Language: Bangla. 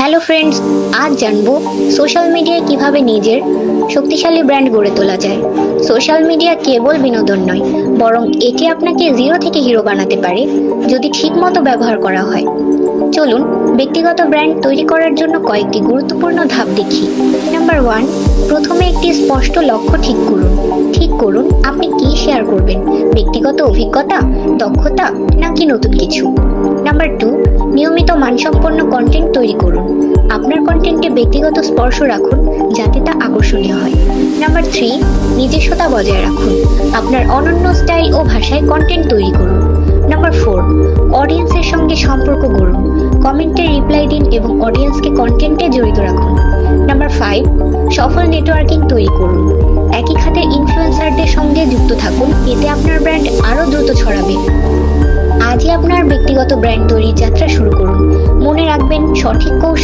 হ্যালো ফ্রেন্ডস, আজ জানবো সোশ্যাল মিডিয়ায় কিভাবে নিজের শক্তিশালী ব্র্যান্ড গড়ে তোলা যায়। সোশ্যাল মিডিয়া কেবল বিনোদন নয়, বরং এটি আপনাকে জিরো থেকে হিরো বানাতে পারে যদি ঠিকমতো ব্যবহার করা হয়। চলুন ব্যক্তিগত ব্র্যান্ড তৈরি করার জন্য কয়েকটি গুরুত্বপূর্ণ ধাপ দেখি। নাম্বার 1, প্রথমে একটি স্পষ্ট লক্ষ্য ঠিক করুন আপনি কি শেয়ার করবেন, ব্যক্তিগত অভিজ্ঞতা, দক্ষতা নাকি নতুন কিছু। নাম্বার 2, নিয়মিত মানসম্পন্ন কন্টেন্ট তৈরি করুন। আপনার কন্টেন্টে ব্যক্তিগত স্পর্শ রাখুন যাতে তা আকর্ষণীয় হয়। নাম্বার 3, নিজস্বতা বজায় রাখুন। আপনার অনন্য স্টাইল ও ভাষায় কন্টেন্ট তৈরি করুন। নাম্বার 4, অডিয়েন্সের সঙ্গে সম্পর্ক গড়ুন। কমেন্টে রিপ্লাই দিন এবং অডিয়েন্সকে কন্টেন্টে জড়িত রাখুন। নাম্বার 5, সফল নেটওয়ার্কিং তৈরি করুন। একই খাতের ইনফ্লুয়েন্সারদের সঙ্গে যুক্ত থাকুন, এতে আপনার ব্র্যান্ড আরও দ্রুত ছড়াবে। আজই আপনার ব্যক্তিগত ব্র্যান্ড তৈরির যাত্রা শুরু করুন। মনে রাখবেন, সঠিক কৌশল